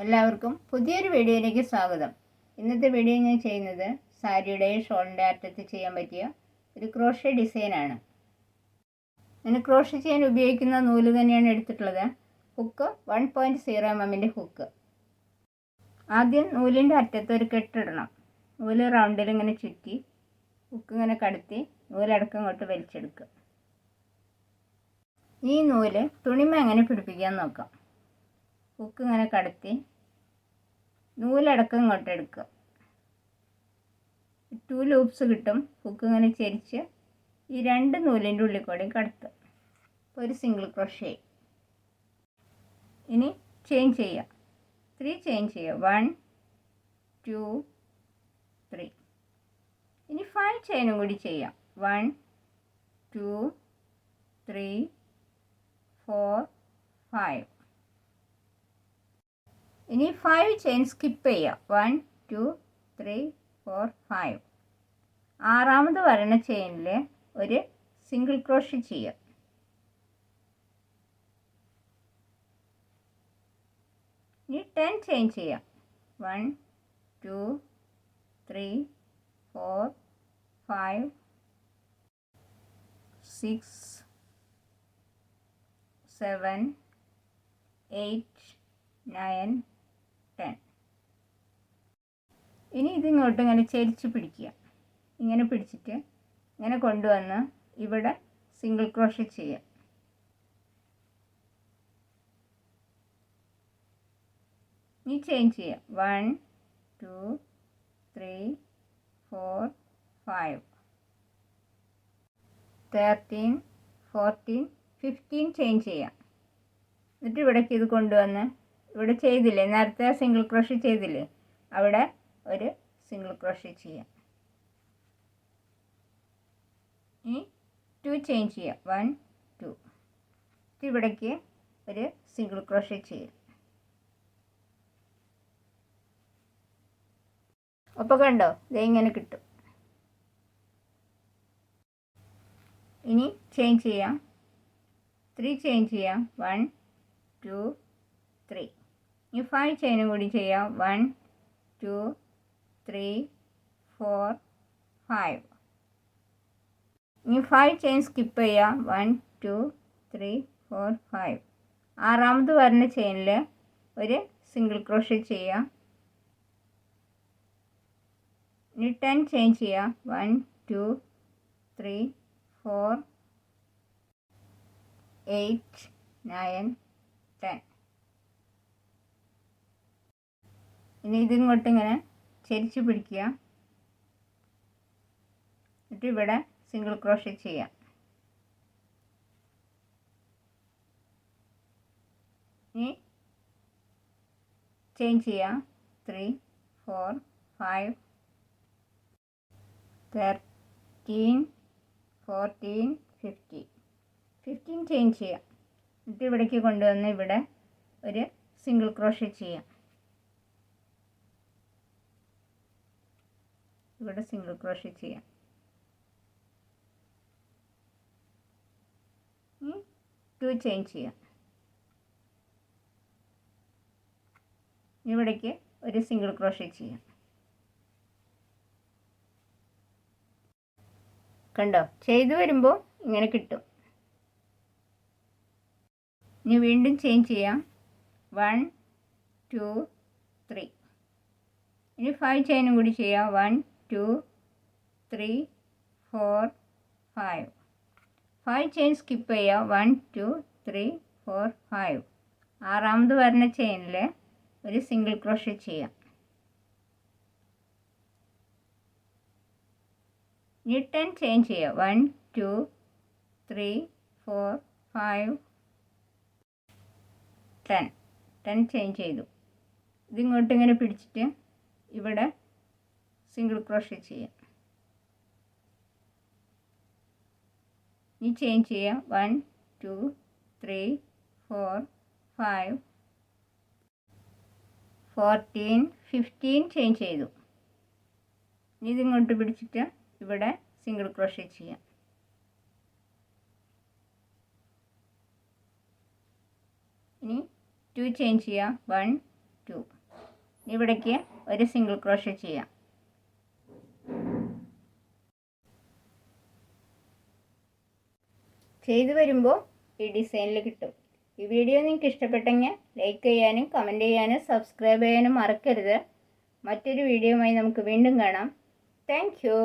എല്ലാവർക്കും പുതിയൊരു വീഡിയോയിലേക്ക് സ്വാഗതം. ഇന്നത്തെ വീഡിയോ ഞാൻ ചെയ്യുന്നത് സാരിയുടെ ഷോളിൻ്റെ അറ്റത്ത് ചെയ്യാൻ പറ്റിയ ഒരു ക്രോഷേ ഡിസൈനാണ്. ഞാൻ ക്രോഷേ ചെയ്യാൻ ഉപയോഗിക്കുന്ന നൂല് തന്നെയാണ് എടുത്തിട്ടുള്ളത്. Hook 1.0 mm hook. ആദ്യം നൂലിൻ്റെ അറ്റത്ത് ഒരു കെട്ടിടണം. നൂല് റൗണ്ടിൽ ഇങ്ങനെ ചുറ്റി ഹുക്ക് ഇങ്ങനെ കടത്തി നൂലടക്കം ഇങ്ങോട്ട് വലിച്ചെടുക്കുക. ഈ നൂല് തുണിമ എങ്ങനെ പിടിപ്പിക്കാൻ നോക്കാം. ഹുക്ക് ഇങ്ങനെ കടത്തി നൂലടക്കം ഇങ്ങോട്ട് എടുക്കുക. 2 ലൂപ്സ് കിട്ടും. ഹുക്ക് ഇങ്ങനെ ചെരിച്ച് ഈ 2 നൂലിൻ്റെ ഉള്ളിൽ കൂടി കടത്തുക. ഒരു സിംഗിൾ ക്രോഷേ. ഇനി ചെയിൻ ചെയ്യുക. 3 ചെയിൻ ചെയ്യുക. 1 2 3. ഇനി 5 ചെയിനും കൂടി ചെയ്യാം. 1 2 3 4 5. ഇനി 5 ചെയിൻ സ്കിപ്പ് ചെയ്യുക. 1 2 3 4 5. ആറാമത് വരണ ചെയിനിൽ ഒരു സിംഗിൾ ക്രോഷേ ചെയ്യുക. ഇനി 10 ചെയിൻ ചെയ്യുക. 1 2 3 4 5 6 7 8 9 10. ഇനി ഇതിങ്ങോട്ട് ഇങ്ങനെ ചെരിച്ച് പിടിക്കുക. ഇങ്ങനെ പിടിച്ചിട്ട് ഇങ്ങനെ കൊണ്ടുവന്ന് ഇവിടെ സിംഗിൾ ക്രോഷേ ചെയ്യുക. ഇനി ചെയിൻ ചെയ്യുക. 1 2 3 4 5 13 14 15 ചെയിൻ ചെയ്യാം. എന്നിട്ട് ഇവിടേക്ക് ഇത് കൊണ്ടുവന്ന് ഇവിടെ ചെയ്തില്ലേ, നേരത്തെ സിംഗിൾ ക്രോഷേ ചെയ്തില്ലേ, അവിടെ ഒരു സിംഗിൾ ക്രോഷേ ചെയ്യാം. ഇനി 2 ചെയിൻ ചെയ്യാം. 1 2. ഇവിടേക്ക് ഒരു സിംഗിൾ ക്രോഷേ ചെയ്യാം. അപ്പോൾ കണ്ടോ, ഇത് ഇങ്ങനെ കിട്ടും. ഇനി ചെയിൻ ചെയ്യാം. 3 ചെയിൻ ചെയ്യാം. 1 2 3. ഇനി 5 ചെയിനും കൂടി ചെയ്യാം. 1 2 3 4 5. ഇനി 5 ചെയിൻ സ്കിപ്പ് ചെയ്യാം. 1 2 3 4 5. ആറാമത് വരുന്ന ചെയിനിൽ ഒരു സിംഗിൾ ക്രോഷേ ചെയ്യാം. ഇനി 10 ചെയിൻ ചെയ്യാം. 1 2 3 4 8 9 10. ഇനി ഇതിങ്ങോട്ട് ഇങ്ങനെ ചെരിച്ച് പിടിക്കുക. എന്നിട്ട് ഇവിടെ സിംഗിൾ ക്രോഷേ ചെയ്യാം. ഇനി ചെയിൻ ചെയ്യാം. 3 4 5 13 14 15 ചെയിൻ ചെയ്യാം. എന്നിട്ട് ഇവിടേക്ക് കൊണ്ടുവന്ന് ഇവിടെ ഒരു സിംഗിൾ ക്രോഷേ ചെയ്യാം. ഇവിടെ സിംഗിൾ ക്രോഷേ ചെയ്യാം. 2 ചെയിൻ ചെയ്യാം. ഇവിടേക്ക് ഒരു സിംഗിൾ ക്രോഷേ ചെയ്യാം. കണ്ടോ, ചെയ്തു വരുമ്പോൾ ഇങ്ങനെ കിട്ടും. ഇനി വീണ്ടും ചെയിൻ ചെയ്യാം. 1 2 3. ഇനി 5 ചെയിനും കൂടി ചെയ്യാം. 1 2 3 4 5. 5 ചെയിൻ സ്കിപ്പ് ചെയ്യാം. 1 2 3 4 5. ആറാമത് വരുന്ന ചെയിനിൽ ഒരു സിംഗിൾ ക്രോഷേ ചെയ്യാം. ഇനി 10 ചെയിൻ ചെയ്യാം. 1 2 3 4 5 10 ചെയിൻ ചെയ്തു. ഇതിങ്ങോട്ട് ഇങ്ങനെ പിടിച്ചിട്ട് ഇവിടെ സിംഗിൾ ക്രോഷേ ചെയ്യാം. ഇനി ചെയിൻ ചെയ്യാം. 1 2 3 4 5 14 15 ചെയിൻ ചെയ്തു. ഇനി ഇതിങ്ങോട്ട് പിടിച്ചിട്ട് ഇവിടെ സിംഗിൾ ക്രോഷേ ചെയ്യാം. ഇനി 2 ചെയിൻ ചെയ്യാം. 1 2. ഇവിടേക്ക് ഒരു സിംഗിൾ ക്രോഷേ ചെയ്യാം. ചെയ്തു വരുമ്പോൾ ഈ ഡിസൈനിൽ കിട്ടും. ഈ വീഡിയോ നിങ്ങൾക്ക് ഇഷ്ടപ്പെട്ടെങ്കിൽ ലൈക്ക് ചെയ്യാനും കമൻറ്റ് ചെയ്യാനും സബ്സ്ക്രൈബ് ചെയ്യാനും മറക്കരുത്. മറ്റൊരു വീഡിയോയുമായി നമുക്ക് വീണ്ടും കാണാം. Thank you.